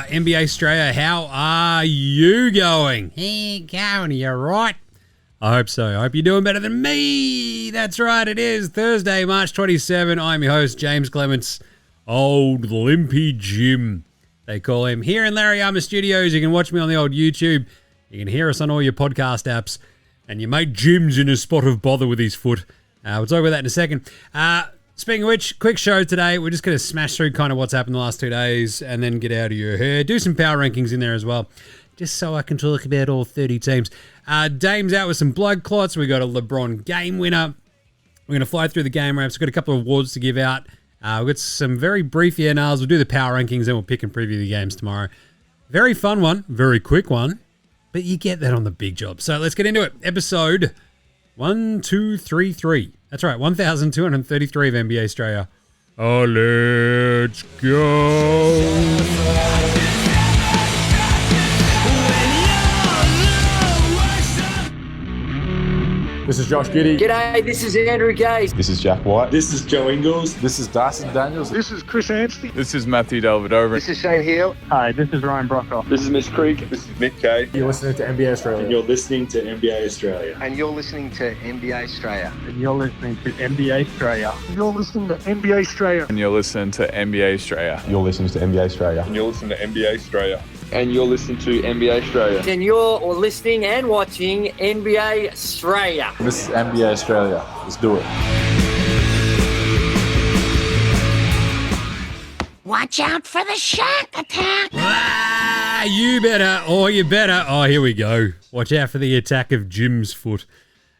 NBA Straya, how are you going? Hey, going, you right? I hope so. I hope you're doing better than me. That's right, it is Thursday, March 27. I'm your host, James Clements, old Limpy Jim, they call him. Here in Larry Armour Studios, you can watch me on the old YouTube. You can hear us on all your podcast apps. And your mate Jim's in a spot of bother with his foot. We'll talk about that in a second. Speaking of which, quick show today. We're just going to smash through kind of what's happened the last 2 days and then get out of your hair. Do some power rankings in there as well, just so I can talk about all 30 teams. Dame's out with some blood clots. We got a LeBron game winner. We're going to fly through the game wraps. We've got a couple of awards to give out. We've got some very brief ENRs. We'll do the power rankings, then we'll pick and preview the games tomorrow. Very fun one, very quick one, but you get that on the big job. So let's get into it. Episode 1233. That's right, 1233 of NBA Straya. Oh, let's go. This is Josh Giddey. G'day, this is Andrew Gaze. This is Jack White. This is Joe Ingles. This is Dyson Daniels. This is Chris Anstey. This is Matthew Delvedova. This is Shane Hill. Hi, this is Ryan Brockhoff. This is Mitch Creek. This is Mick Kay. You're listening to NBA Australia. And you're listening to NBA Australia. And you're listening to NBA Straya. And you're listening to NBA Straya. You're listening to NBA Straya. And you're listening to NBA Straya. You're listening to NBA Australia. And you're listening to NBA Straya. And you're listening to NBA Straya. And you're listening and watching NBA Straya. This is NBA Australia. Let's do it. Watch out for the shark attack. You better. Oh, you better. Oh, here we go. Watch out for the attack of Jim's foot.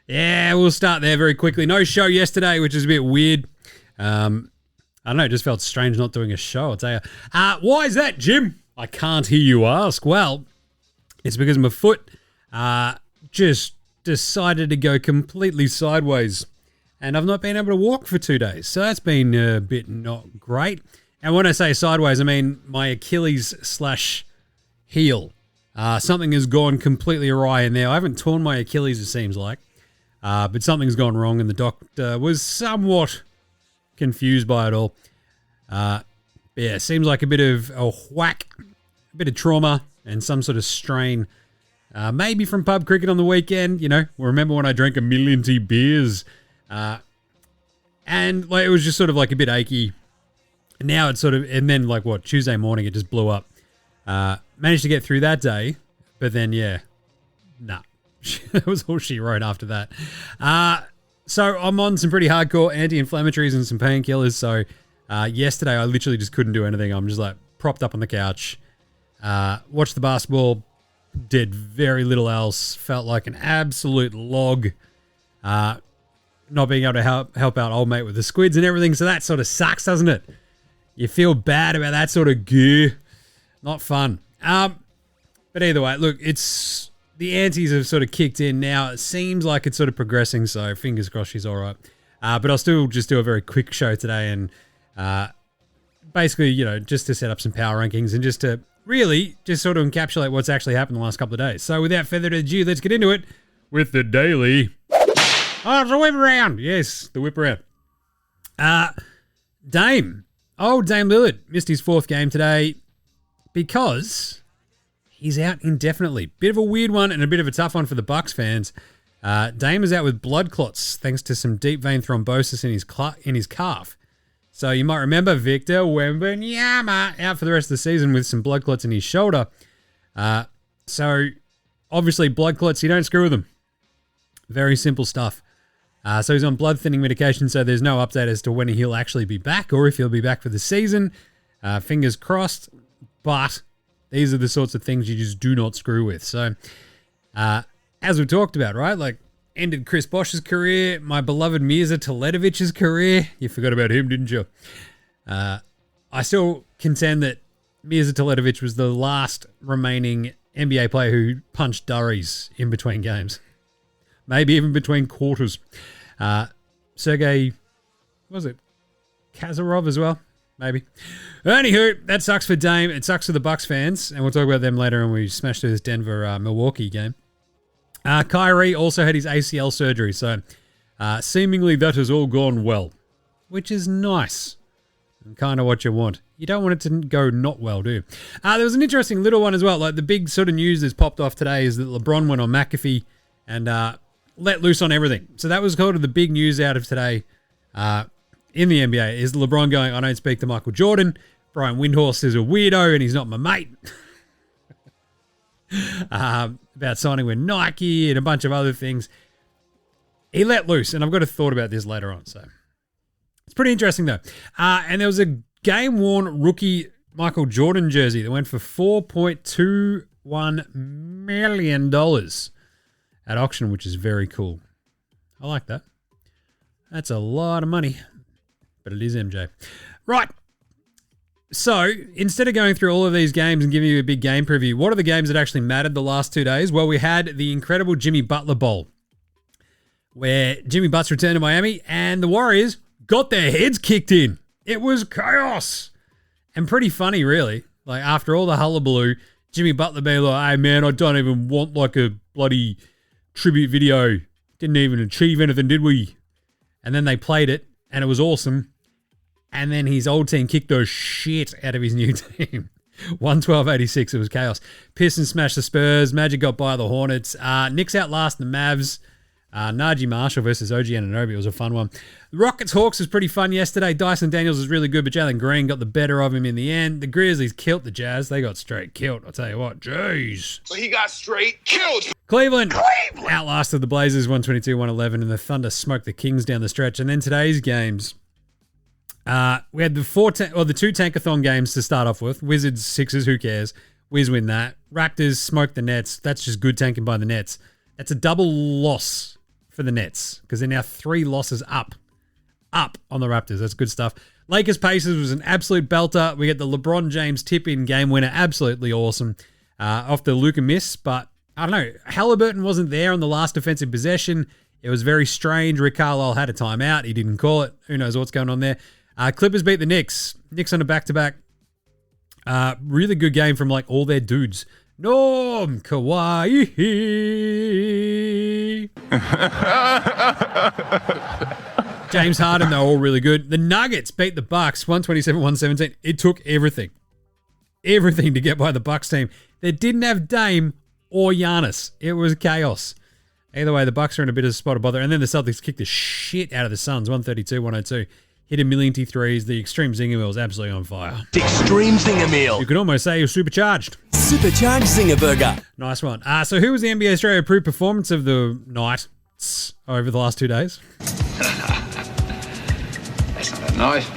Yeah, we'll start there very quickly. No show yesterday, which is a bit weird. I don't know, it just felt strange not doing a show, I'll tell you. Why is that, Jim? I can't hear you ask. Well, it's because my foot just decided to go completely sideways, and I've not been able to walk for 2 days, so that's been a bit not great. And when I say sideways, I mean my Achilles / heel. Something has gone completely awry in there. I haven't torn my Achilles, it seems like, but something's gone wrong, and the doctor was somewhat confused by it all. Yeah, it seems like a bit of a whack, a bit of trauma, and some sort of strain. Maybe from pub cricket on the weekend, you know. Remember when I drank 1,000,000 beers? And like, it was just sort of like a bit achy. And now it's sort of, and then like what, Tuesday morning it just blew up. Managed to get through that day, but then yeah, nah. That was all she wrote after that. So I'm on some pretty hardcore anti-inflammatories and some painkillers, so yesterday I literally just couldn't do anything. I'm just like propped up on the couch, watched the basketball, did very little else, felt like an absolute log, not being able to help out old mate with the squids and everything, so that sort of sucks, doesn't it? You feel bad about that sort of gear. Not fun. But either way, look, it's the antis have sort of kicked in now. It seems like it's sort of progressing, so fingers crossed she's all right. But I'll still just do a very quick show today and basically, you know, just to set up some power rankings and just to really just sort of encapsulate what's actually happened the last couple of days. So without further ado, let's get into it with the daily. Oh, it's a whip around. Yes, the whip around. Dame Lillard missed his 4th game today because he's out indefinitely. Bit of a weird one and a bit of a tough one for the Bucks fans. Dame is out with blood clots thanks to some deep vein thrombosis in his calf. So you might remember Victor Wembanyama out for the rest of the season with some blood clots in his shoulder. So obviously blood clots, you don't screw with them. Very simple stuff. So he's on blood thinning medication, so there's no update as to when he'll actually be back or if he'll be back for the season. Fingers crossed, but these are the sorts of things you just do not screw with. So as we talked about, right, like ended Chris Bosh's career, my beloved Mirza Teledovich's career. You forgot about him, didn't you? I still contend that Mirza Teledovic was the last remaining NBA player who punched durries in between games. Maybe even between quarters. Sergei, what was it? Kazarov as well? Maybe. Anywho, that sucks for Dame. It sucks for the Bucks fans, and we'll talk about them later when we smash through this Denver-Milwaukee game. Kyrie also had his ACL surgery, so seemingly that has all gone well, which is nice. Kind of what you want. You don't want it to go not well, do you? There was an interesting little one as well. Like the big sort of news that's popped off today is that LeBron went on McAfee and let loose on everything. So that was kind of the big news out of today in the NBA is LeBron going, I don't speak to Michael Jordan. Brian Windhorst is a weirdo and he's not my mate. About signing with Nike and a bunch of other things. He let loose, and I've got a thought about this later on. So it's pretty interesting though. And there was a game-worn rookie Michael Jordan jersey that went for $4.21 million at auction, which is very cool. I like that. That's a lot of money, but it is MJ. Right. So instead of going through all of these games and giving you a big game preview, what are the games that actually mattered the last 2 days? Well, we had the incredible Jimmy Butler Bowl, where Jimmy Butts returned to Miami and the Warriors got their heads kicked in. It was chaos and pretty funny, really. Like, after all the hullabaloo, Jimmy Butler being like, hey, man, I don't even want like a bloody tribute video. Didn't even achieve anything, did we? And then they played it and it was awesome. And then his old team kicked the shit out of his new team. 112-86, it was chaos. Pistons smashed the Spurs. Magic got by the Hornets. Knicks outlast the Mavs. Najee Marshall versus OG Anunoby was a fun one. Rockets-Hawks was pretty fun yesterday. Dyson Daniels was really good, but Jalen Green got the better of him in the end. The Grizzlies killed the Jazz. They got straight killed. I'll tell you what, jeez. So he got straight killed. Cleveland outlasted the Blazers 122-111, and the Thunder smoked the Kings down the stretch. And then today's games, we had the two Tankathon games to start off with. Wizards, Sixers, who cares? Wiz win that. Raptors smoked the Nets. That's just good tanking by the Nets. That's a double loss for the Nets because they're now 3 losses up on the Raptors. That's good stuff. Lakers Pacers was an absolute belter. We get the LeBron James tip-in game winner. Absolutely awesome. Off the Luka miss, but I don't know. Halliburton wasn't there on the last defensive possession. It was very strange. Rick Carlisle had a timeout. He didn't call it. Who knows what's going on there. Clippers beat the Knicks. Knicks on a back-to-back. Really good game from like all their dudes. Norm, Kawhi. James Harden, they're all really good. The Nuggets beat the Bucks 127-117. It took everything to get by the Bucks team. They didn't have Dame or Giannis. It was chaos. Either way, the Bucks are in a bit of a spot of bother. And then the Celtics kicked the shit out of the Suns 132-102. Hit a million threes. The Extreme Zinger Meal is absolutely on fire. Extreme Zinger Meal. You could almost say you're supercharged. Supercharged Zinger Burger. Nice one. So who was the NBA Straya approved performance of the night over the last 2 days? That's not a knife.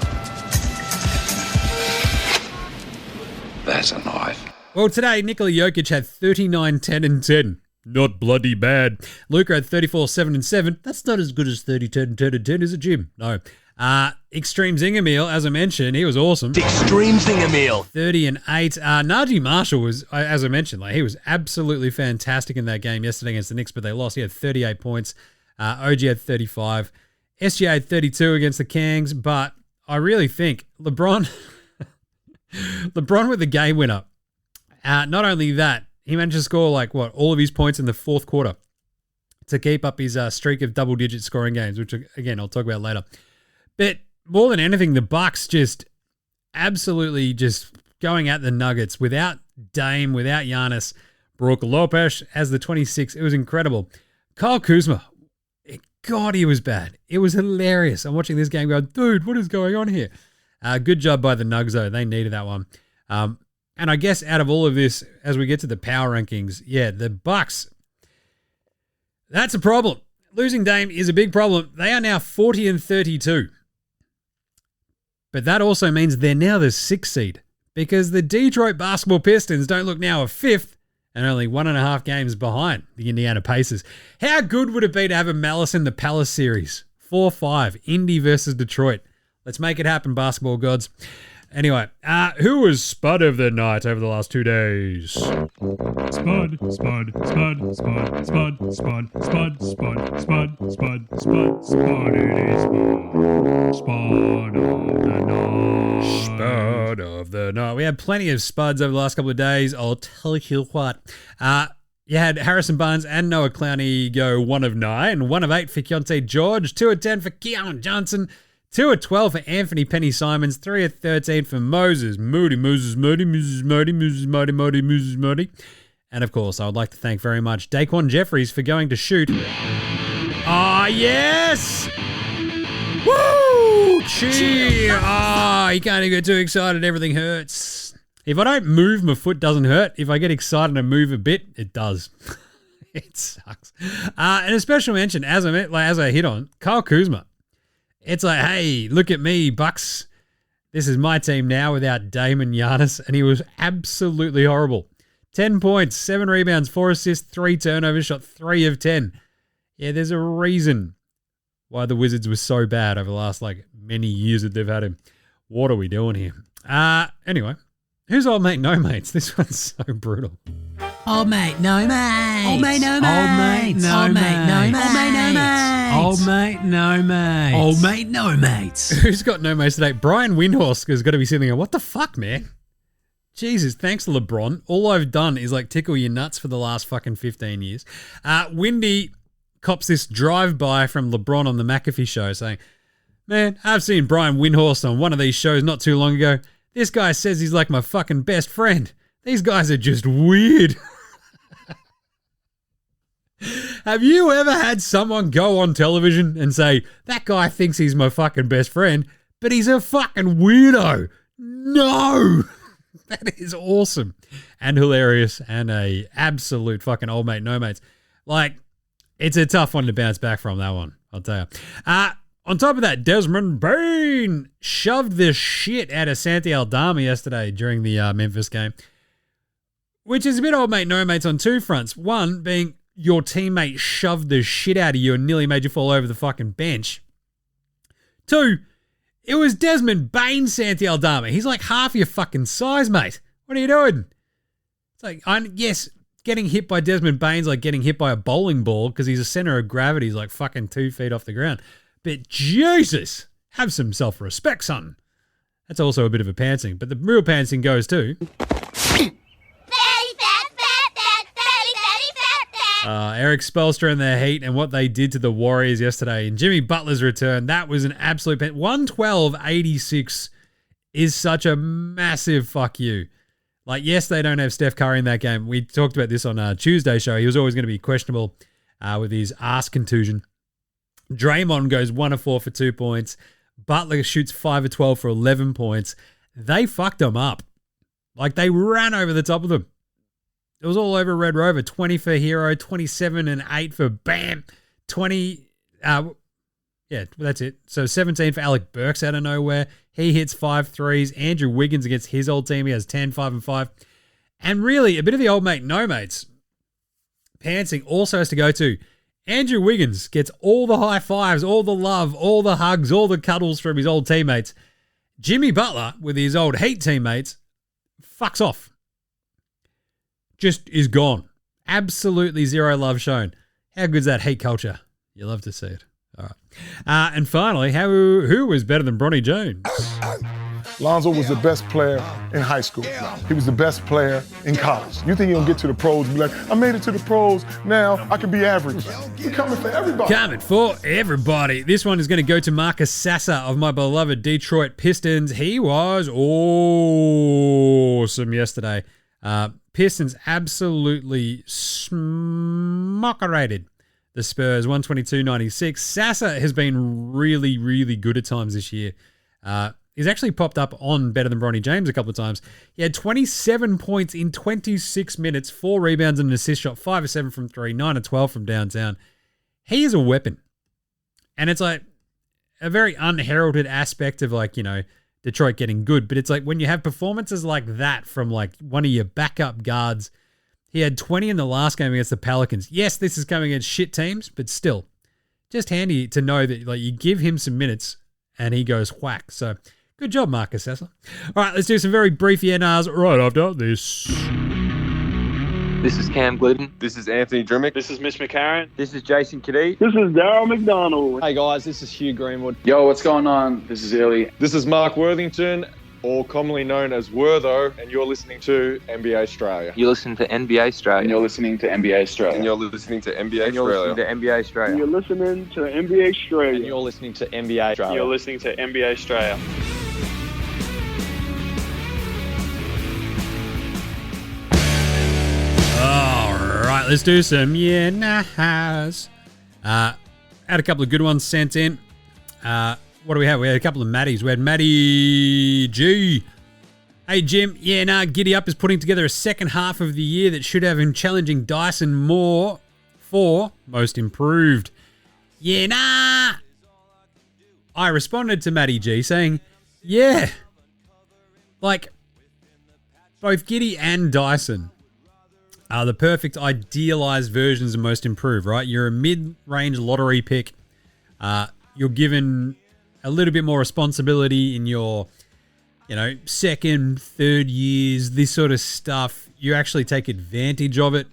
That's a knife. Well, today, Nikola Jokic had 39, 10, and 10. Not bloody bad. Luka had 34, 7, and 7. That's not as good as 30, 10, 10, and 10, is it, Jim? No. Extreme Zinger Meal, as I mentioned, he was awesome. Extreme Zinger Meal. 30 and 8. Najee Marshall was, as I mentioned, like he was absolutely fantastic in that game yesterday against the Knicks, but they lost. He had 38 points. OG had 35. SGA had 32 against the Kangs, but I really think LeBron with the game winner. Not only that, he managed to score all of his points in the fourth quarter to keep up his streak of double-digit scoring games, which, again, I'll talk about later. But more than anything, the Bucks just absolutely just going at the Nuggets without Dame, without Giannis. Brook Lopez as the 26. It was incredible. Kyle Kuzma, God, he was bad. It was hilarious. I'm watching this game going, dude, what is going on here? Good job by the Nugs, though. They needed that one. And I guess out of all of this, as we get to the power rankings, yeah, the Bucks, that's a problem. Losing Dame is a big problem. They are now 40 and 32. But that also means they're now the 6th seed because the Detroit basketball Pistons don't look now a 5th and only 1.5 games behind the Indiana Pacers. How good would it be to have a Malice in the Palace series? 4-5, Indy versus Detroit. Let's make it happen, basketball gods. Anyway, who was Spud of the night over the last 2 days? Spud. It is Spud of the night. Spud of the night. We had plenty of Spuds over the last couple of days. I'll tell you what. You had Harrison Barnes and Noah Clowney go 1 of 9, 1 of 8 for Keontae George, 2 of 10 for Keon Johnson, 2 of 12 for Anthony Penny-Simons. 3 of 13 for Moses Moody. And, of course, I would like to thank very much Daquan Jeffries for going to shoot. Oh, yes! Woo! Cheer! Oh, you can't even get too excited. Everything hurts. If I don't move, my foot doesn't hurt. If I get excited and move a bit, it does. It sucks. And a special mention, as I hit on, Kyle Kuzma. It's like, hey, look at me, Bucks. This is my team now without Dame and Giannis, and he was absolutely horrible. 10 points, 7 rebounds, 4 assists, 3 turnovers, shot 3 of 10. Yeah, there's a reason why the Wizards were so bad over the last, many years that they've had him. What are we doing here? Anyway, who's old mate, no mates? This one's so brutal. Old mate, no mates. Old mate, no mates. Old mate, no mates. Old mate, no mates. Old mate, no mates. Who's got no mates today? Brian Windhorst has got to be sitting there. What the fuck, man? Jesus, thanks, LeBron. All I've done is tickle your nuts for the last fucking 15 years. Windy cops this drive-by from LeBron on the McAfee show saying, man, I've seen Brian Windhorst on one of these shows not too long ago. This guy says he's like my fucking best friend. These guys are just weird. Have you ever had someone go on television and say, that guy thinks he's my fucking best friend, but he's a fucking weirdo? No! That is awesome and hilarious and a absolute fucking old mate, no mates. It's a tough one to bounce back from, that one, I'll tell you. On top of that, Desmond Bane shoved the shit out of Santi Aldama yesterday during the Memphis game, which is a bit old mate, no mates on 2 fronts. One being your teammate shoved the shit out of you and nearly made you fall over the fucking bench. 2, it was Desmond Bane, Santi Aldama. He's like half your fucking size, mate. What are you doing? It's yes, getting hit by Desmond Bane's like getting hit by a bowling ball because he's a center of gravity. He's like fucking 2 feet off the ground. But Jesus, have some self-respect, son. That's also a bit of a pantsing. But the real pantsing goes to... Eric Spoelstra and their Heat and what they did to the Warriors yesterday. And Jimmy Butler's return, that was an absolute 112-86 is such a massive fuck you. Yes, they don't have Steph Curry in that game. We talked about this on Tuesday's show. He was always going to be questionable with his ass contusion. Draymond goes 1 of 4 for 2 points. Butler shoots 5 of 12 for 11 points. They fucked them up. They ran over the top of them. It was all over Red Rover. 20 for Hero, 27 and 8 for Bam. 20, yeah, that's it. So 17 for Alec Burks out of nowhere. He hits 5 threes. Andrew Wiggins against his old team. He has 10, 5 and 5. And really, a bit of the old mate, no mates. Pantsing also has to go to Andrew Wiggins gets all the high fives, all the love, all the hugs, all the cuddles from his old teammates. Jimmy Butler, with his old Heat teammates, fucks off. Just is gone. Absolutely zero love shown. How good's that Heat culture? You love to see it. All right. And finally, who was better than Bronny Jones? Lonzo was the best player in high school. He was the best player in college. You think he'll get to the pros and be like, I made it to the pros, now I can be average. We're coming for everybody. Coming for everybody. This one is going to go to Marcus Sasser of my beloved Detroit Pistons. He was awesome yesterday. Pistons absolutely smockerated the Spurs, 122-96. Sasser has been really, really good at times this year. He's actually popped up on better than Bronny James a couple of times. He had 27 points in 26 minutes, 4 rebounds and an assist, shot 5 of 7 from 3, 9 of 12 from downtown. He is a weapon. And it's a very unheralded aspect of Detroit getting good. But it's when you have performances like that from one of your backup guards. He had 20 in the last game against the Pelicans. Yes, this is coming against shit teams, but still. Just handy to know that you give him some minutes and he goes whack. So good job, Marcus Sasser. All right, let's do some very brief NRs right after this. This is Cam Glidden. This is Anthony Drimmick. This is Mitch McCarron. This is Jason Kadee. This is Darryl McDonald. Hey guys, this is Hugh Greenwood. Yo, what's going on? This is Illy. This is Mark Worthington. or commonly known as Wertho, and you're listening to NBA Straya. You're listening to NBA Straya. And you're listening to NBA Straya. And you're listening to NBA And you're listening to Straya. NBA Straya. You're listening to NBA Straya. And you're listening to NBA Straya. You're listening to NBA Straya. All right, let's do some yeah nahs. Had a couple of good ones sent in. What do we have? We had a couple of Matties. We had Matty G. Hey, Jim. Yeah, nah, Giddy Up is putting together a second half of the year that should have him challenging Dyson more for most improved. Yeah, nah. I responded to Matty G saying, yeah. Like, both Giddy and Dyson are the perfect idealized versions of most improved, right? You're a mid-range lottery pick. You're given a little bit more responsibility in your, second, third years, this sort of stuff. You actually take advantage of it,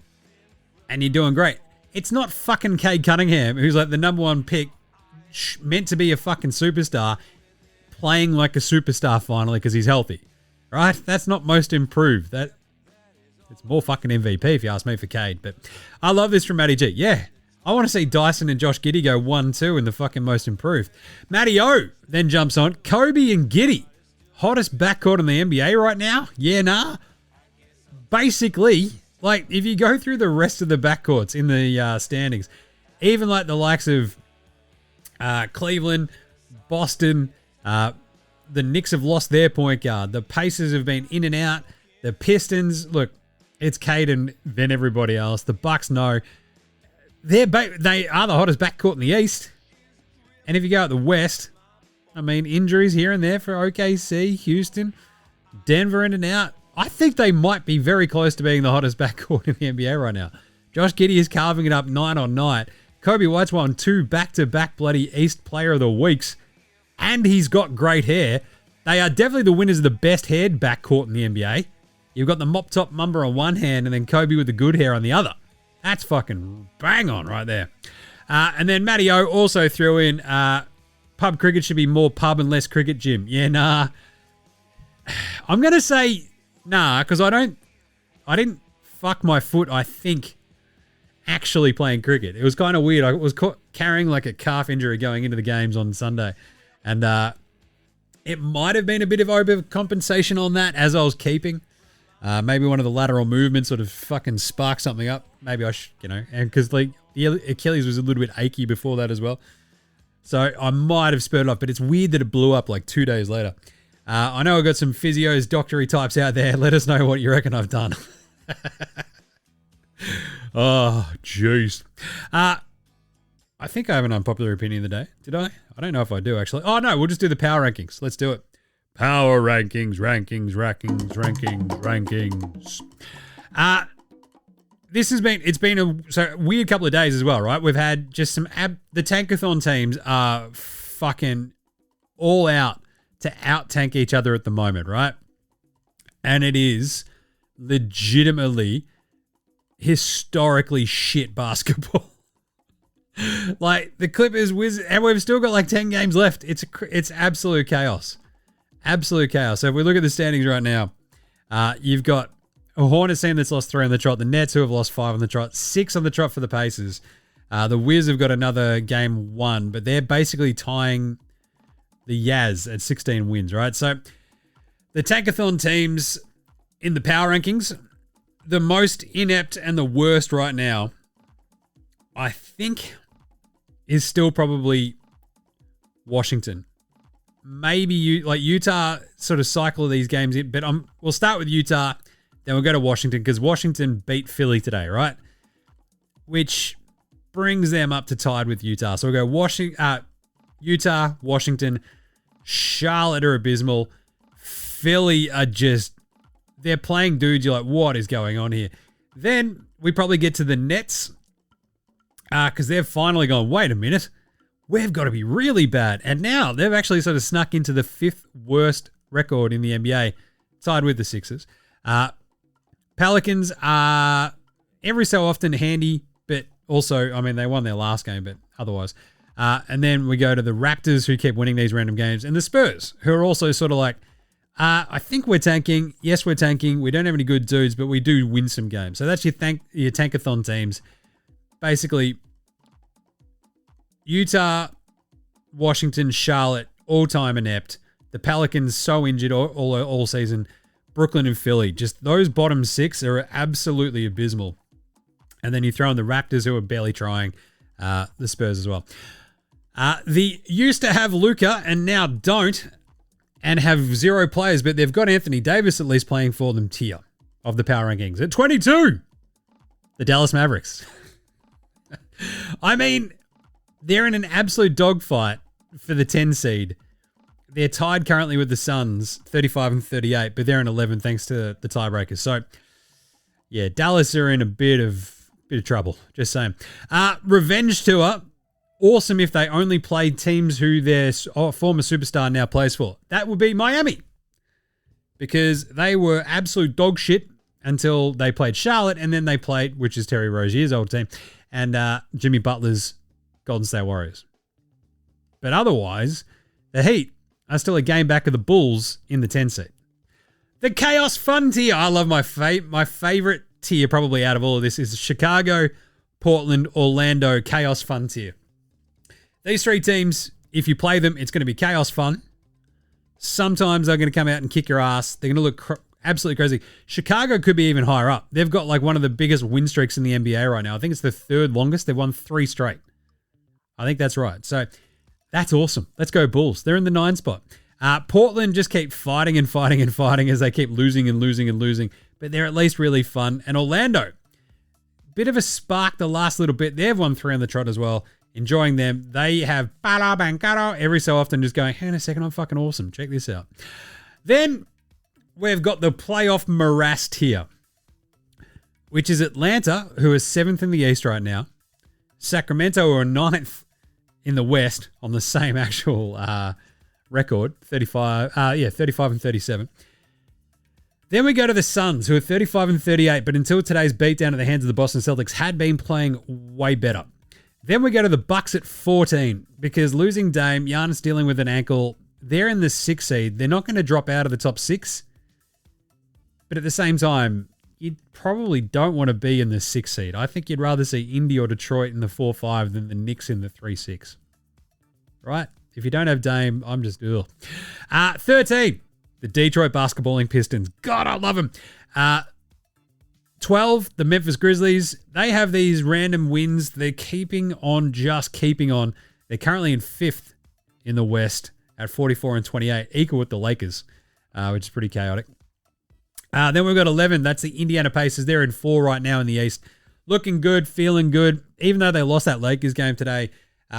and you're doing great. It's not fucking Cade Cunningham, who's like the number one pick, meant to be a fucking superstar, playing like a superstar finally because he's healthy, right? That's not most improved. It's more fucking MVP if you ask me for Cade. But I love this from Matty G. Yeah, I want to see Dyson and Josh Giddey go 1-2 in the fucking most improved. Matty O then jumps on. Kobe and Giddey, hottest backcourt in the NBA right now? Yeah, nah. Basically, like, if you go through the rest of the backcourts in the standings, even like the likes of Cleveland, Boston, the Knicks have lost their point guard. The Pacers have been in and out. The Pistons, look, it's Cade and then everybody else. The Bucks, no. They are the hottest backcourt in the East. And if you go out the West, I mean, injuries here and there for OKC, Houston, Denver in and out. I think they might be very close to being the hottest backcourt in the NBA right now. Josh Giddey is carving it up night on night. Kobe White's won 2 back-to-back bloody East Player of the Weeks. And he's got great hair. They are definitely the winners of the best haired backcourt in the NBA. You've got the mop-top Mamba on one hand and then Kobe with the good hair on the other. That's fucking bang on right there. And then Matty O also threw in, pub cricket should be more pub and less cricket, Jim. Yeah, nah. I'm going to say nah, because I didn't fuck my foot, I think, actually playing cricket. It was kind of weird. I was carrying like a calf injury going into the games on Sunday. And it might have been a bit of overcompensation on that as I was keeping. Maybe one of the lateral movements sort of fucking sparked something up. Maybe I should, and because like the Achilles was a little bit achy before that as well. So I might have spurred it off, but it's weird that it blew up like 2 days later. I know I've got some physios, doctory types out there. Let us know what you reckon I've done. Oh, jeez. I think I have an unpopular opinion of the day. Did I? I don't know if I do, actually. Oh, no, we'll just do the power rankings. Let's do it. Power rankings. It's been a weird couple of days as well, right? We've had just some the tankathon teams are fucking all out to out-tank each other at the moment, right? And it is legitimately historically shit basketball. Like the Clippers, and we've still got like 10 games left. It's absolute chaos. Absolute chaos. So if we look at the standings right now, you've got a Hornets team that's lost 3 on the trot. The Nets who have lost 5 on the trot. 6 on the trot for the Pacers. The Wiz have got another game 1, but they're basically tying the Yaz at 16 wins, right? So the tankathon teams in the power rankings, the most inept and the worst right now, I think, is still probably Washington. Maybe Utah sort of cycle these games in, but we'll start with Utah, then we'll go to Washington because Washington beat Philly today, right? Which brings them up to tied with Utah. So we'll go Utah, Washington, Charlotte are abysmal. Philly are just, they're playing dudes. You're like, what is going on here? Then we probably get to the Nets because they've finally gone, wait a minute, we've got to be really bad. And now they've actually sort of snuck into the 5th worst record in the NBA, tied with the Sixers. Pelicans are every so often handy, but also, I mean, they won their last game, but otherwise. And then we go to the Raptors, who keep winning these random games, and the Spurs, who are also sort of like I think we're tanking. Yes, we're tanking. We don't have any good dudes, but we do win some games. So that's your tankathon teams. Basically, Utah, Washington, Charlotte, all-time inept. The Pelicans so injured all season. Brooklyn and Philly. Just those bottom six are absolutely abysmal. And then you throw in the Raptors, who are barely trying. The Spurs as well. They used to have Luka and now don't, and have 0 players, but they've got Anthony Davis at least playing for them tier of the power rankings. At 22, the Dallas Mavericks. I mean, they're in an absolute dogfight for the 10 seed. They're tied currently with the Suns, 35 and 38, but they're in 11 thanks to the tiebreakers. So, yeah, Dallas are in a bit of trouble. Just saying. Revenge tour. Awesome if they only played teams who their former superstar now plays for. That would be Miami. Because they were absolute dog shit until they played Charlotte, and then they played, which is Terry Rozier's old team, and Jimmy Butler's Golden State Warriors. But otherwise, the Heat are still a game back of the Bulls in the 10 seed. The Chaos Fun tier. I love my favorite tier probably out of all of this is Chicago, Portland, Orlando Chaos Fun tier. These 3 teams, if you play them, it's going to be chaos fun. Sometimes they're going to come out and kick your ass. They're going to look absolutely crazy. Chicago could be even higher up. They've got like one of the biggest win streaks in the NBA right now. I think it's the 3rd longest. They've won 3 straight. I think that's right. So that's awesome. Let's go Bulls. They're in the 9 spot. Portland just keep fighting and fighting and fighting as they keep losing and losing and losing. But they're at least really fun. And Orlando, bit of a spark the last little bit. They've won 3 on the trot as well. Enjoying them. They have Bala Bancaro every so often just going, hang on a second, I'm fucking awesome. Check this out. Then we've got the playoff morass tier, which is Atlanta, who is 7th in the East right now. Sacramento, who are 9th in the West on the same actual record, 35 and 37. Then we go to the Suns, who are 35 and 38, but until today's beatdown at the hands of the Boston Celtics had been playing way better. Then we go to the Bucks at 14 because losing Dame, Giannis dealing with an ankle, they're in the 6th seed. They're not going to drop out of the top 6. But at the same time, you probably don't want to be in the 6th seed. I think you'd rather see Indy or Detroit in the 4-5 than the Knicks in the 3-6. Right? If you don't have Dame, I'm just, ugh. 13, the Detroit basketballing Pistons. God, I love them. 12, the Memphis Grizzlies. They have these random wins. They're keeping on. They're currently in 5th in the West at 44 and 28, equal with the Lakers, which is pretty chaotic. Then we've got 11. That's the Indiana Pacers. They're in 4 right now in the East. Looking good, feeling good. Even though they lost that Lakers game today,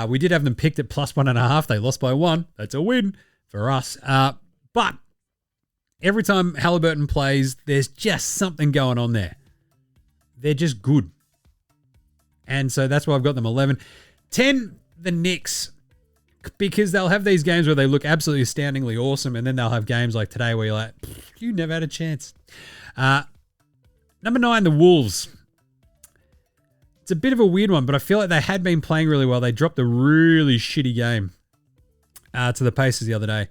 we did have them picked at +1.5. They lost by 1. That's a win for us. But every time Halliburton plays, there's just something going on there. They're just good. And so that's why I've got them 11. 10, the Knicks. Because they'll have these games where they look absolutely astoundingly awesome, and then they'll have games like today where you're like, you never had a chance. Number 9, the Wolves. It's a bit of a weird one, but I feel like they had been playing really well. They dropped a really shitty game to the Pacers the other day,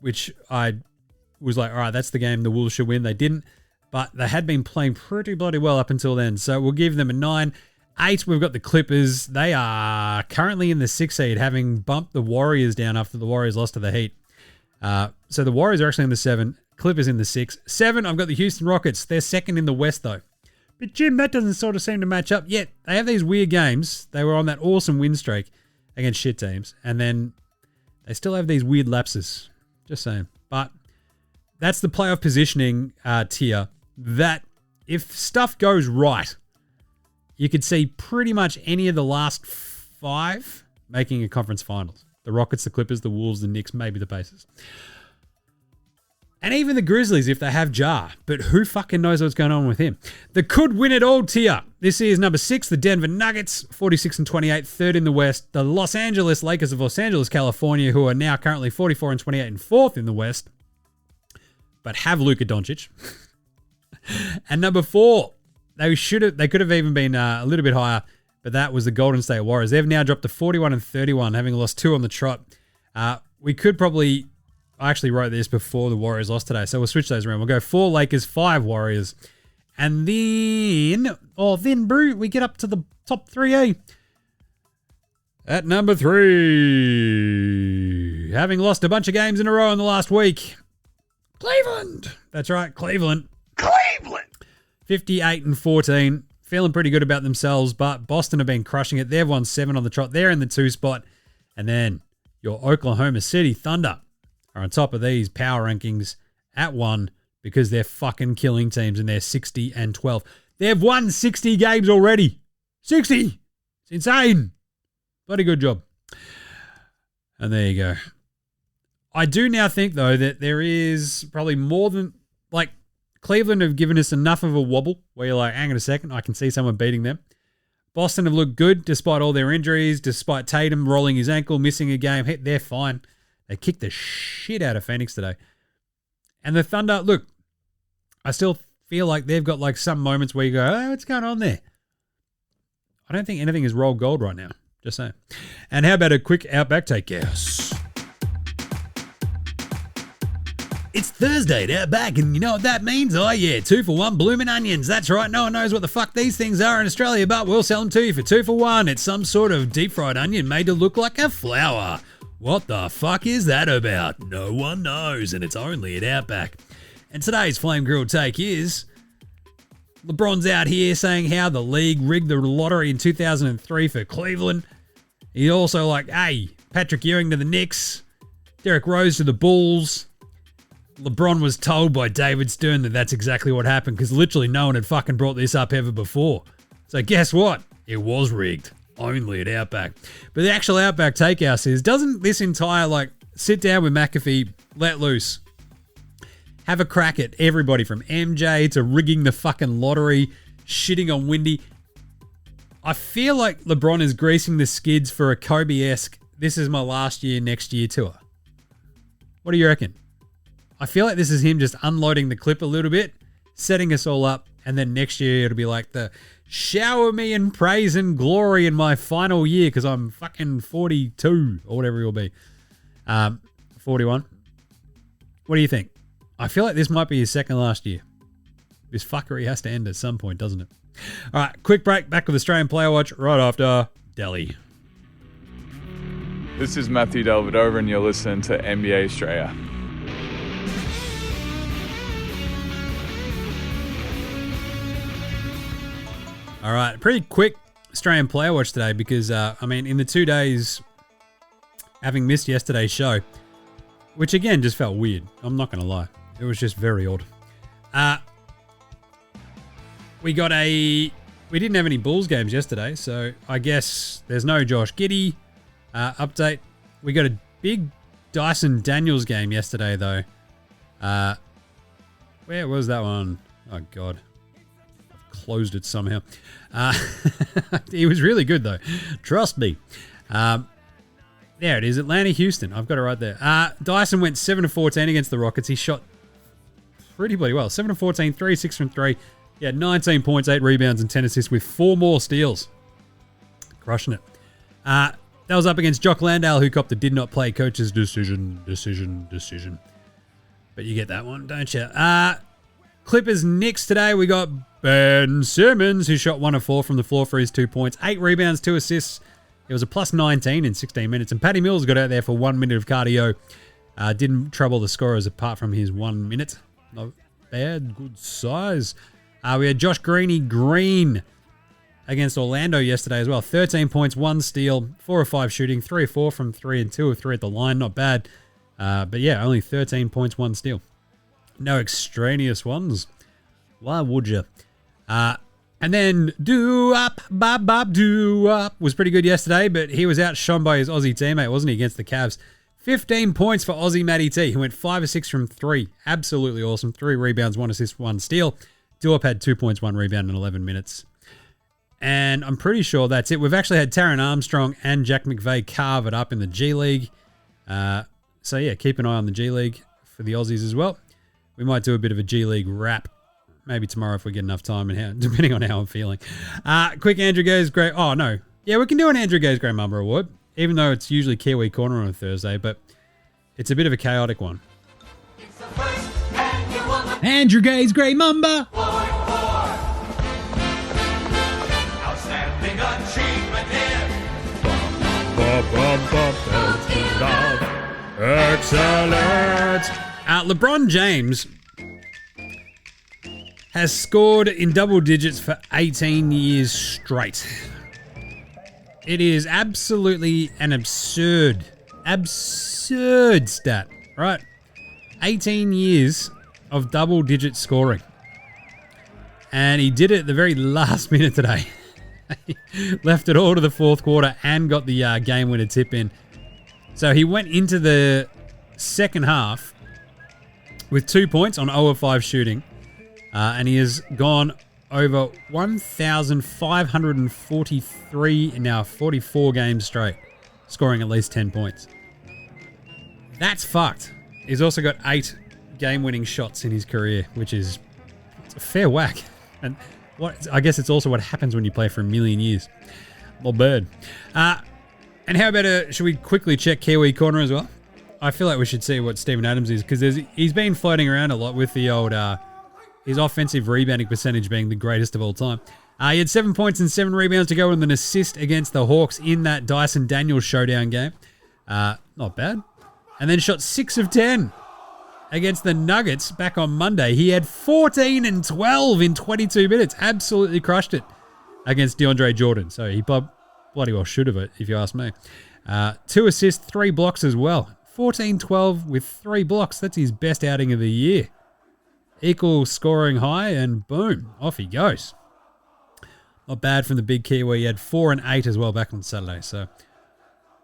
which I was like, all right, that's the game the Wolves should win. They didn't. But they had been playing pretty bloody well up until then. So we'll give them a 9. 8, we've got the Clippers. They are currently in the 6th seed, having bumped the Warriors down after the Warriors lost to the Heat. So the Warriors are actually in the 7. Clippers in the 6. 7, I've got the Houston Rockets. They're 2nd in the West, though. But, Jim, that doesn't sort of seem to match up yet. They have these weird games. They were on that awesome win streak against shit teams. And then they still have these weird lapses. Just saying. But that's the playoff positioning tier. That if stuff goes right, you could see pretty much any of the last 5 making a conference finals. The Rockets, the Clippers, the Wolves, the Knicks, maybe the Pacers. And even the Grizzlies if they have Ja. But who fucking knows what's going on with him? The could win it all tier. This year's number 6, the Denver Nuggets, 46 and 28, 3rd in the West. The Los Angeles Lakers of Los Angeles, California, who are now currently 44 and 28 and 4th in the West, but have Luka Doncic. And number 4, they could have even been a little bit higher, but that was the Golden State Warriors. They've now dropped to 41 and 31, having lost 2 on the trot. We could probably I actually wrote this before the Warriors lost today, so we'll switch those around. We'll go 4 Lakers, 5 Warriors. And then, Brew, we get up to the top 3, At number 3, having lost a bunch of games in a row in the last week, Cleveland. That's right, Cleveland. 58-14. Feeling pretty good about themselves, but Boston have been crushing it. They've won 7 on the trot. They're in the 2 spot. And then your Oklahoma City Thunder are on top of these power rankings at 1 because they're fucking killing teams and they're 60-12. They've won 60 games already. 60! It's insane. Bloody good job. And there you go. I do now think, though, that there is probably more than, like, Cleveland have given us enough of a wobble where you're like, hang on a second, I can see someone beating them. Boston have looked good despite all their injuries, despite Tatum rolling his ankle, missing a game. Hey, they're fine. They kicked the shit out of Phoenix today. And the Thunder, look, I still feel like they've got like some moments where you go, oh, what's going on there? I don't think anything is rolled gold right now. Just saying. And how about a quick Outback take? Yes. It's Thursday at Outback, and you know what that means? Oh yeah, 2 for 1 blooming onions. That's right, no one knows what the fuck these things are in Australia, but we'll sell them to you for 2 for 1. It's some sort of deep fried onion made to look like a flower. What the fuck is that about? No one knows, and it's only at Outback. And today's Flame Grilled take is LeBron's out here saying how the league rigged the lottery in 2003 for Cleveland. He's also like, hey, Patrick Ewing to the Knicks, Derrick Rose to the Bulls. LeBron was told by David Stern that that's exactly what happened because literally no one had fucking brought this up ever before. So guess what? It was rigged. Only at Outback. But the actual Outback Takehouse is, doesn't this entire, like, sit down with McAfee, let loose, have a crack at everybody from MJ to rigging the fucking lottery, shitting on Windy. I feel like LeBron is greasing the skids for a Kobe-esque, this is my last year, next year tour. What do you reckon? I feel like this is him just unloading the clip a little bit, setting us all up, and then next year it'll be like the shower me in praise and glory in my final year because I'm fucking 42 or whatever he'll be. 41. What do you think? I feel like this might be his second last year. This fuckery has to end at some point, doesn't it? All right, quick break. Back with Australian Player Watch right after Delhi. This is Matthew Delvedova, and you're listening to NBA Straya. All right, pretty quick Australian Player Watch today because, in the 2 days, having missed yesterday's show, which again just felt weird. I'm not going to lie. It was just very odd. We didn't have any Bulls games yesterday, so I guess there's no Josh Giddey update. We got a big Dyson Daniels game yesterday, though. Where was that one? Oh, God. Closed it somehow. He was really good though. Trust me. There it is. Atlanta, Houston. I've got it right there. Dyson went 7-14 against the Rockets. He shot pretty bloody well. 7-14, 3-6 from 3. He had 19 points, 8 rebounds, and 10 assists with 4 more steals. Crushing it. That was up against Jock Landale, who copped the did not play coach's decision. But you get that one, don't you? Clippers Knicks today. We got Ben Simmons, who shot 1 of 4 from the floor for his 2 points, 8 rebounds, 2 assists. It was a plus 19 in 16 minutes. And Patty Mills got out there for 1 minute of cardio. Didn't trouble the scorers apart from his 1 minute. Not bad. Good size. We had Josh Green against Orlando yesterday as well. 13 points, 1 steal, 4 of 5 shooting, 3 of 4 from 3 and 2 of 3 at the line. Not bad. But yeah, only 13 points, 1 steal. No extraneous ones. Why would you? And then Do-Up, Bob Do-Up was pretty good yesterday, but he was outshone by his Aussie teammate, wasn't he, against the Cavs. 15 points for Aussie Matty T, who went 5 of 6 from 3. Absolutely awesome. 3 rebounds, 1 assist, 1 steal. Do-Up had 2 points, 1 rebound in 11 minutes. And I'm pretty sure that's it. We've actually had Taron Armstrong and Jack McVeigh carve it up in the G League. So yeah, keep an eye on the G League for the Aussies as well. We might do a bit of a G League wrap. Maybe tomorrow if we get enough time, and depending on how I'm feeling. Quick Andrew Gaze Great. Oh, no. Yeah, we can do an Andrew Gaze Great MAMBA Award, even though it's usually Kiwi Corner on a Thursday. But It's a bit of a chaotic one. Andrew Gay's Grey Mamba. Outstanding achievement here. Excellent. LeBron James has scored in double digits for 18 years straight. It is absolutely an absurd stat, right? 18 years of double-digit scoring. And he did it at the very last minute today. He left it all to the fourth quarter and got the game-winner tip in. So he went into the second half with 2 points on 0 of 5 shooting. And he has gone over 1,543 now 44 games straight, scoring at least 10 points. That's fucked. He's also got 8 game-winning shots in his career, which is a fair whack. And I guess it's also what happens when you play for a million years. Not bad. And how about should we quickly check Kiwi Corner as well? I feel like we should see what Steven Adams is, because he's been floating around a lot with the old his offensive rebounding percentage being the greatest of all time. He had 7 points and 7 rebounds to go with an assist against the Hawks in that Dyson Daniels showdown game. Not bad. And then shot 6 of 10 against the Nuggets back on Monday. He had 14 and 12 in 22 minutes. Absolutely crushed it against DeAndre Jordan. So he bloody well should have it, if you ask me. 2 assists, 3 blocks as well. 14-12 with 3 blocks. That's his best outing of the year. Equal scoring high, and boom, off he goes. Not bad from the big Kiwi. He had 4 and 8 as well back on Saturday. So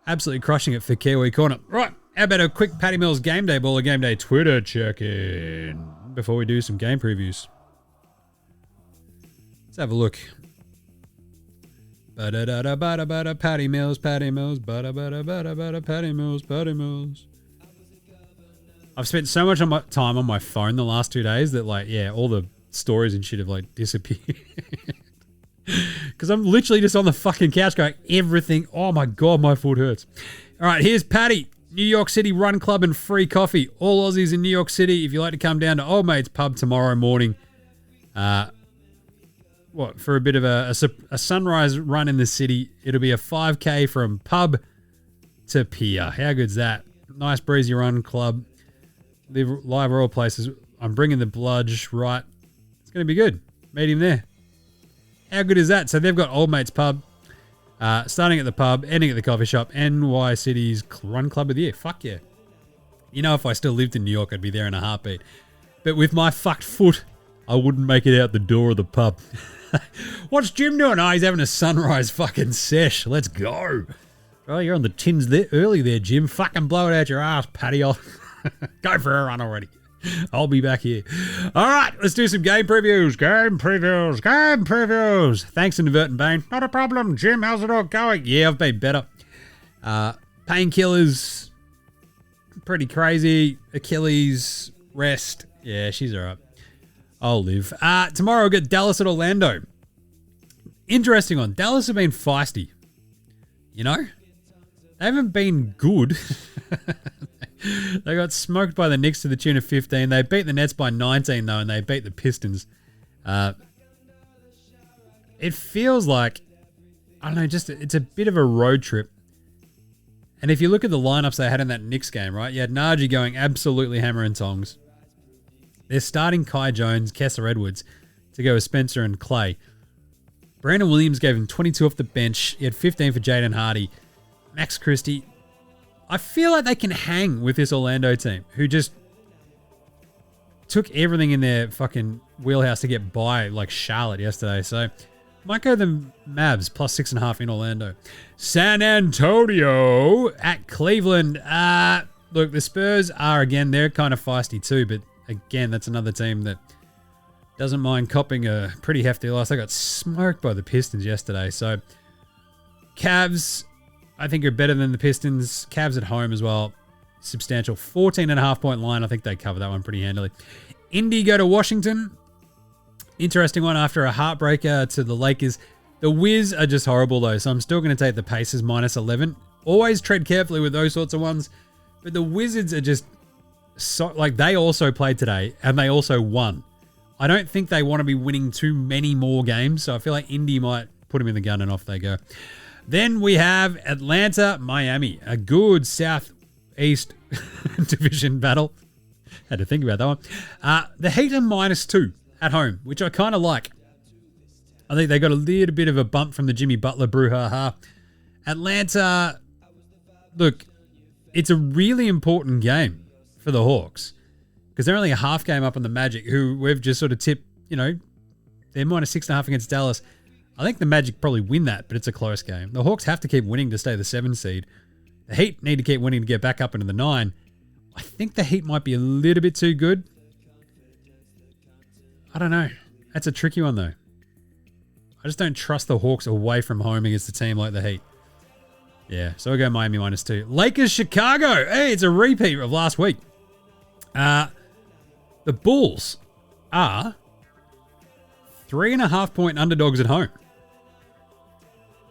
absolutely crushing it for Kiwi Corner. Right, how about a quick Patty Mills Game Day Baller Game Day Twitter check-in before we do some game previews. Let's have a look. Ba-da-da-da-ba-da-ba-da, Patty Mills, Patty Mills, ba-da-ba-da-ba-da-ba-da, Patty Mills, Patty Mills. I've spent so much time on my phone the last 2 days that, like, yeah, all the stories and shit have, like, disappeared. Because I'm literally just on the fucking couch going, everything. Oh, my God, my foot hurts. All right, here's Patty. New York City Run Club and free coffee. All Aussies in New York City, if you like to come down to Old Mate's Pub tomorrow morning, for a bit of a sunrise run in the city. It'll be a 5K from pub to pier. How good's that? Nice breezy run club. Live all places. I'm bringing the bludge, right? It's going to be good. Meet him there. How good is that? So they've got Old Mate's Pub, starting at the pub, ending at the coffee shop. NY City's Run Club of the Year. Fuck yeah. You know, if I still lived in New York, I'd be there in a heartbeat. But with my fucked foot, I wouldn't make it out the door of the pub. What's Jim doing? Oh, he's having a sunrise fucking sesh. Let's go. Oh, you're on the tins there early there, Jim. Fucking blow it out your ass, Patty. I'll go for a run already. I'll be back here. All right, let's do some game previews. Game previews. Thanks, Inadvertent Bane. Not a problem. Jim, how's it all going? Yeah, I've been better. Painkillers, pretty crazy. Achilles, rest. Yeah, she's all right. I'll live. Tomorrow we'll get Dallas at Orlando. Interesting one. Dallas have been feisty. You know? They haven't been good. They got smoked by the Knicks to the tune of 15. They beat the Nets by 19, though, and they beat the Pistons. It feels like, I don't know, it's a bit of a road trip. And if you look at the lineups they had in that Knicks game, right? You had Najee going absolutely hammer and tongs. They're starting Kai Jones, Kessler Edwards to go with Spencer and Clay. Brandon Williams gave him 22 off the bench. He had 15 for Jaden Hardy. Max Christie. I feel like they can hang with this Orlando team who just took everything in their fucking wheelhouse to get by like Charlotte yesterday. So might go the Mavs plus 6.5 in Orlando. San Antonio at Cleveland. Look, the Spurs are, again, they're kind of feisty too, but again, that's another team that doesn't mind copping a pretty hefty loss. They got smoked by the Pistons yesterday. So Cavs, I think, are better than the Pistons. Cavs at home as well. Substantial 14.5 point line. I think they cover that one pretty handily. Indy go to Washington. Interesting one after a heartbreaker to the Lakers. The Wiz are just horrible though, so I'm still going to take the Pacers minus 11. Always tread carefully with those sorts of ones. But the Wizards are just so, like, they also played today and they also won. I don't think they want to be winning too many more games, so I feel like Indy might put them in the gun and off they go. Then we have Atlanta, Miami, a good Southeast division battle. Had to think about that one. The Heat are -2 at home, which I kind of like. I think they got a little bit of a bump from the Jimmy Butler brouhaha. Atlanta, look, it's a really important game for the Hawks because they're only a half game up on the Magic, who we've just sort of tipped, you know, they're -6.5 against Dallas. I think the Magic probably win that, but it's a close game. The Hawks have to keep winning to stay the 7 seed. The Heat need to keep winning to get back up into the 9. I think the Heat might be a little bit too good. I don't know. That's a tricky one, though. I just don't trust the Hawks away from home against a team like the Heat. Yeah, so we'll go Miami -2. Lakers, Chicago. Hey, it's a repeat of last week. The Bulls are 3.5-point underdogs at home.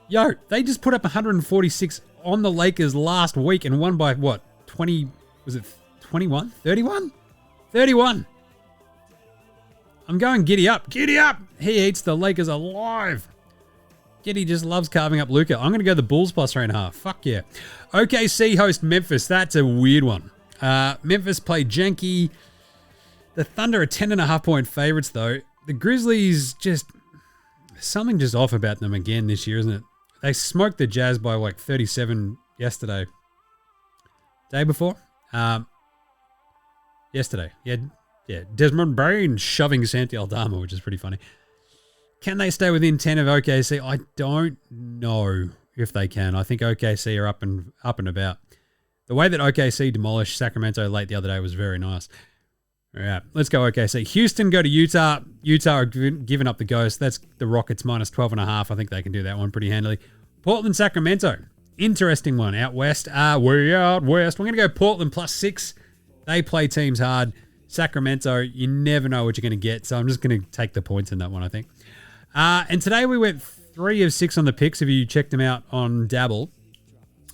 Yo, they just put up 146 on the Lakers last week and won by what? 20, was it 21? 31? 31. I'm going Giddy up. Giddy up! He eats the Lakers alive. Giddy just loves carving up Luka. I'm going to go the Bulls +3.5. Fuck yeah. OKC host Memphis. That's a weird one. Memphis play janky. The Thunder are 10.5-point favorites, though. The Grizzlies just... something just off about them again this year, isn't it? They smoked the Jazz by like 37 yesterday. Day before? Yesterday. Yeah. Desmond Bain shoving Santi Aldama, which is pretty funny. Can they stay within 10 of OKC? I don't know if they can. I think OKC are up and about. The way that OKC demolished Sacramento late the other day was very nice. All right, let's go OKC. Houston go to Utah. Utah are giving up the ghost. That's the Rockets -12.5. I think they can do that one pretty handily. Portland, Sacramento. Interesting one. Out west. We're out west. We're going to go Portland +6. They play teams hard. Sacramento, you never know what you're going to get. So I'm just going to take the points in that one, I think. And today we went 3 of 6 on the picks if you checked them out on Dabble.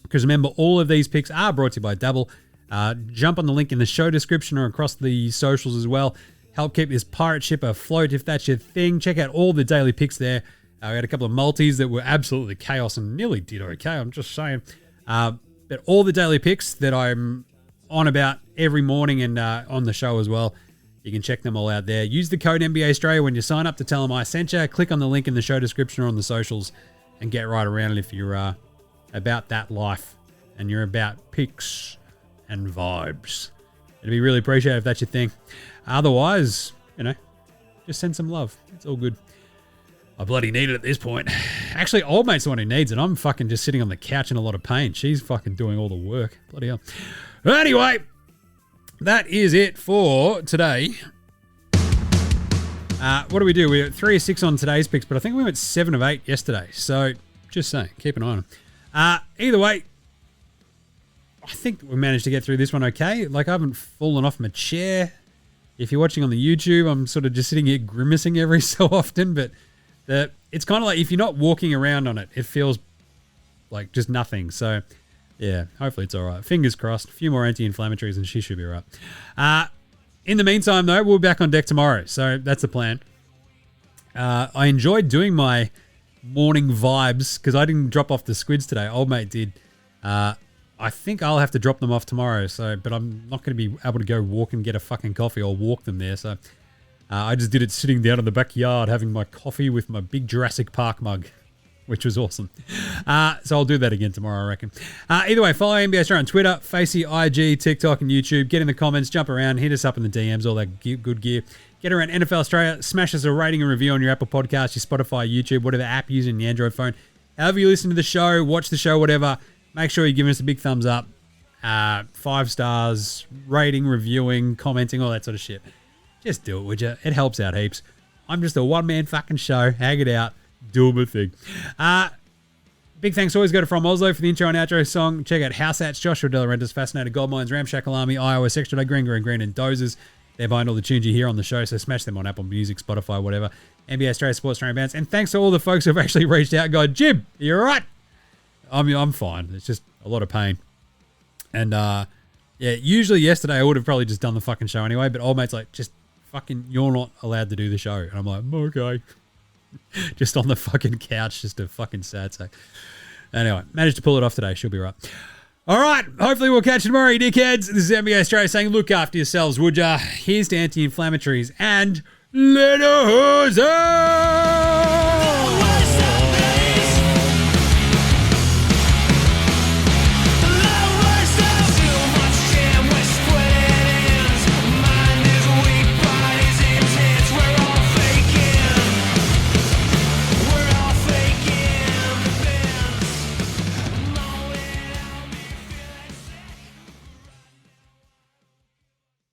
Because remember, all of these picks are brought to you by Dabble. Jump on the link in the show description or across the socials as well. Help keep this pirate ship afloat if that's your thing. Check out all the daily picks there. We had a couple of multis that were absolutely chaos and nearly did okay. I'm just saying. But all the daily picks that I'm on about every morning and on the show as well, you can check them all out there. Use the code NBA Straya when you sign up to tell them I sent you. Click on the link in the show description or on the socials and get right around it if you're about that life and you're about picks and vibes. It'd be really appreciated if that's your thing. Otherwise, just send some love. It's all good. I bloody need it at this point. Actually, old mate's the one who needs it. I'm fucking just sitting on the couch in a lot of pain. She's fucking doing all the work. Bloody hell. Anyway, that is it for today. What do? We were 3 of 6 on today's picks, but I think we went 7 of 8 yesterday. So, just saying, keep an eye on them. Either way, I think we managed to get through this one okay. Like, I haven't fallen off my chair. If you're watching on the YouTube, I'm sort of just sitting here grimacing every so often, but it's kind of like if you're not walking around on it, it feels like just nothing. So, yeah, hopefully it's all right. Fingers crossed. A few more anti-inflammatories and she should be all right. In the meantime, though, we'll be back on deck tomorrow. So that's the plan. I enjoyed doing my morning vibes because I didn't drop off the squids today. Old mate did. I think I'll have to drop them off tomorrow. But I'm not going to be able to go walk and get a fucking coffee or walk them there. So I just did it sitting down in the backyard having my coffee with my big Jurassic Park mug, which was awesome. So I'll do that again tomorrow, I reckon. Either way, follow NBA Straya on Twitter, Facey, IG, TikTok, and YouTube. Get in the comments, jump around, hit us up in the DMs, all that good gear. Get around NFL Straya, smash us a rating and review on your Apple Podcast, your Spotify, YouTube, whatever app you're using, your Android phone. However you listen to the show, watch the show, whatever, make sure you're giving us a big thumbs up. 5 stars, rating, reviewing, commenting, all that sort of shit. Just do it, would you? It helps out heaps. I'm just a one-man fucking show. Hang it out. Do my thing. Big thanks always go to From Oslo for the intro and outro song. Check out House Hats, Joshua De Laurentiis, Fascinated Gold Mines, Ramshackle Army, iOS Extra Day, Green, and Dozers. They're behind all the tunes you hear on the show, so smash them on Apple Music, Spotify, whatever. NBA Straya Sports Australian Bands. And thanks to all the folks who have actually reached out and gone, Jim, you all right? I'm fine. It's just a lot of pain. And Yeah, usually yesterday I would have probably just done the fucking show anyway, but old mate's like, just fucking, you're not allowed to do the show. And I'm like, okay. Just on the fucking couch, just a fucking sad sack. Anyway, managed to pull it off today. She'll be right. All right, hopefully we'll catch you tomorrow, you dickheads. This is NBA Straya saying, look after yourselves, would ya? Here's to anti-inflammatories and let us out!